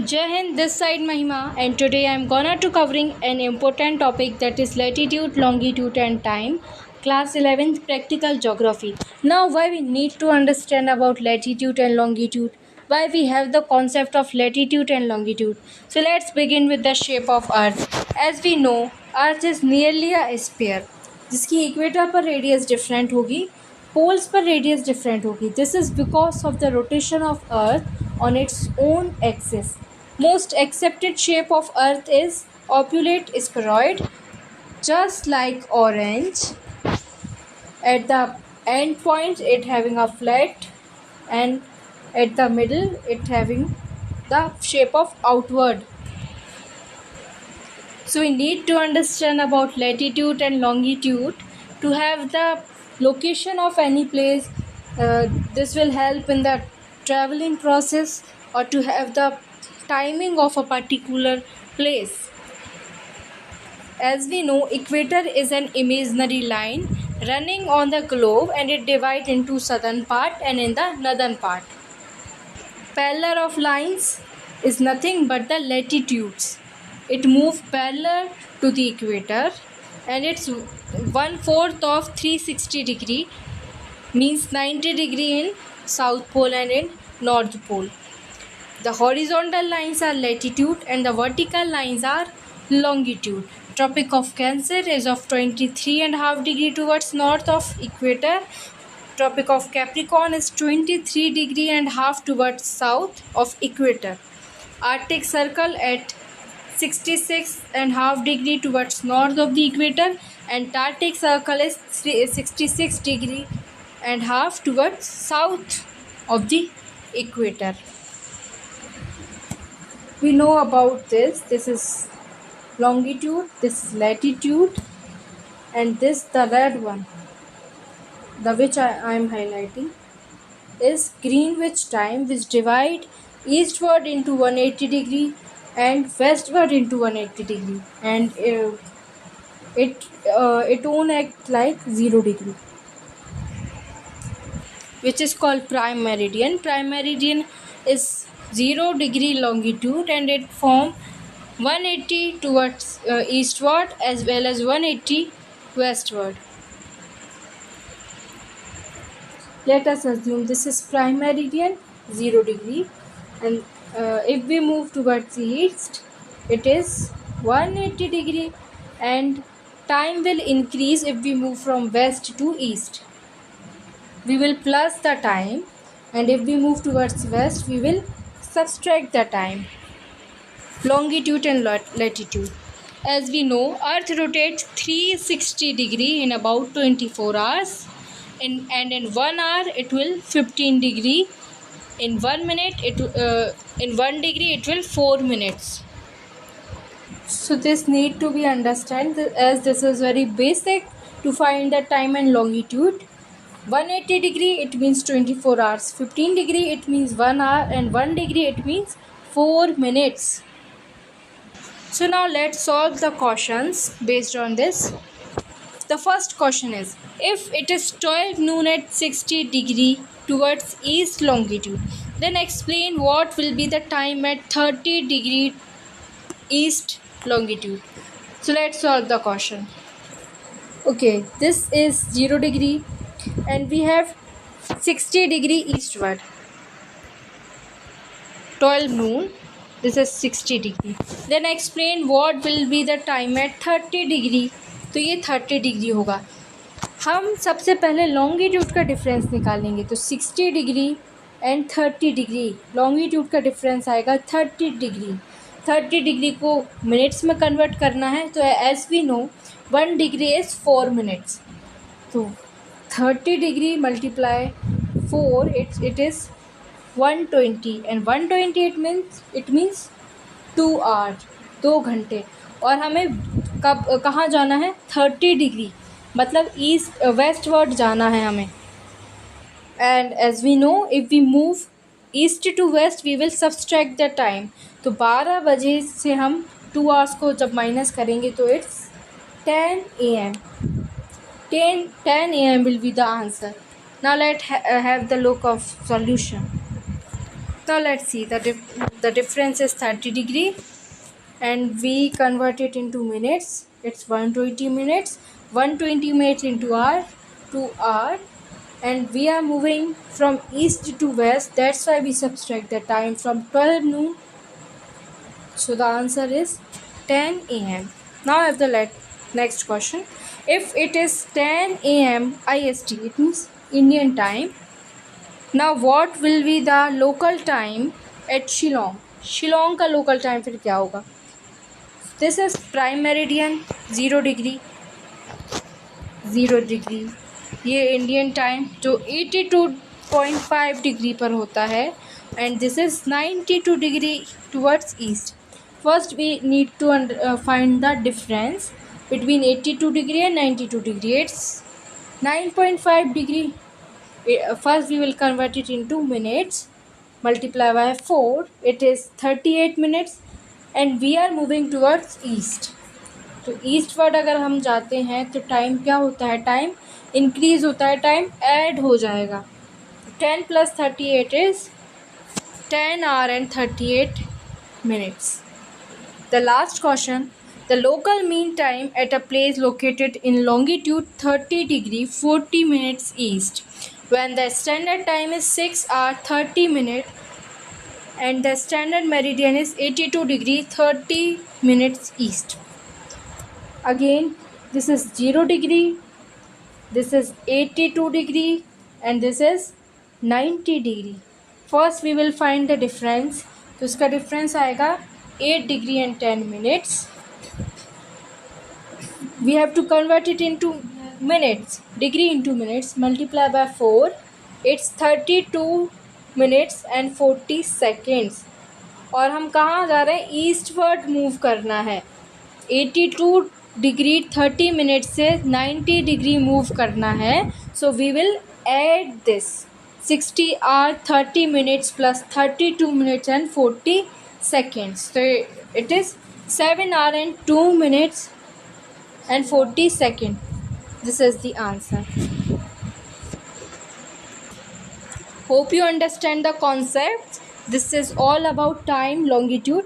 Jai Hind, this side Mahima, and today I am gonna to covering an important topic, that is latitude, longitude and time. Class 11th Practical Geography. Now why we need to understand about latitude and longitude? Why we have the concept of latitude and longitude? So let's begin with the shape of Earth. As we know, Earth is nearly a sphere, जिसकी equator पर radius different होगी, poles पर radius different होगी. This is because of the rotation of earth on its own axis. Most accepted shape of Earth is obtuse spheroid, just like orange. At the end points, it having a flat, and at the middle, it having the shape of outward. So we need to understand about latitude and longitude to have the location of any place. This will help in the traveling process or to have the timing of a particular place. As we know, equator is an imaginary line running on the globe, and it divides into southern part and in the northern part. Parallel of lines is nothing but the latitudes. It moves parallel to the equator, and it's 1/4 of 360 degree, means 90 degree in south pole and in north pole. The horizontal lines are latitude and the vertical lines are longitude. Tropic of Cancer is of 23.5 degree towards north of equator. Tropic of Capricorn is 23 degree and half towards south of equator. Arctic Circle at 66.5 degree towards north of the equator, and Antarctic Circle is 66 degree and half towards south of the equator. We know about this. This is longitude, this is latitude, and this the red one, the which I am highlighting, is Greenwich time, which divide eastward into 180 degree and westward into 180 degree, and it won't act like 0 degree, which is called prime meridian. Prime meridian is 0 degree longitude, and it form 180 towards eastward as well as 180 westward. Let us assume this is prime meridian, 0 degree, and if we move towards east, it is 180 degree, and time will increase if we move from west to east. We will plus the time, and if we move towards west, we will subtract the time. Longitude and latitude. As we know, Earth rotates 360 degree in about 24 hours. And in 1 hour it will 15 degree. In 1 minute in 1 degree it will 4 minutes. So this need to be understood, as this is very basic to find the time and longitude. 180 degree it means 24 hours, 15 degree it means 1 hour, and 1 degree it means 4 minutes. So now let's solve the questions based on this. The first question is, if it is 12 noon at 60 degree towards east longitude, then explain what will be the time at 30 degree east longitude. So let's solve the question. Okay, this is 0 degree, and we have 60 degree eastward. 12 noon, this is 60 degree. Then explain what will be the time at 30 degree. तो ये 30 degree होगा. हम सबसे पहले longitude का difference निकालेंगे. तो 60 degree and 30 degree, longitude का डिफरेंस आएगा 30 डिग्री. 30 डिग्री को मिनट्स में कन्वर्ट करना है. तो as we know 1 degree is 4 minutes. तो 30 degree multiply 4, it is 120, and 120 it means 2 hour, 2 घंटे. और हमें कहाँ जाना है? 30 डिग्री, मतलब ईस्ट वेस्टवर्ड जाना है हमें. And as we know, if we move east to west we will subtract the time. तो 12 बजे से हम 2 आवर्स को जब माइनस करेंगे तो it's 10 AM. 10 AM will be the answer. Now let's have the look of solution. Now let's see, the difference is 30 degree, and we convert it into minutes. It's 120 minutes. 120 minutes into hour, 2 hour, and we are moving from east to west. That's why we subtract the time from 12 noon. So the answer is 10 a.m. Now I have the next question. If it is 10 a.m. IST, it means Indian time. Now what will be the local time at Shillong? Shillong का local time फिर क्या होगा? This is prime meridian 0 degree. ये Indian time जो 82.5 degree पर होता है, and this is 92 degree towards east. First we need to find the difference between 82 degree and 92 degree. It's 9.5 degree. First we will convert it into minutes, multiply by 4, it is 38 minutes, and we are moving towards east. तो east word अगर हम जाते हैं तो time क्या होता है, time increase होता है, टाइम ऐड हो जाएगा. 10 + 38 is 10 hours and 38 minutes. The last question. The local mean time at a place located in longitude 30 degree 40 minutes east, when the standard time is 6 hours 30 minutes and the standard meridian is 82 degree 30 minutes east. Again, this is 0 degree, this is 82 degree, and this is 90 degree. First we will find the difference. तो इसका difference आएगा 8 degree and 10 minutes. We have to convert it into minutes, degree into minutes, multiply by 4, it's 32 minutes and 40 seconds. और हम कहाँ जा रहे हैं, eastward move करना है. 82 डिग्री 30 मिनट से 90 डिग्री मूव करना है. So we will add this 60 hours 30 minutes plus 32 minutes and 40 seconds. So it is 7 hours and 2 minutes and 40 seconds. This is the answer. Hope you understand the concept. This is all about time, longitude.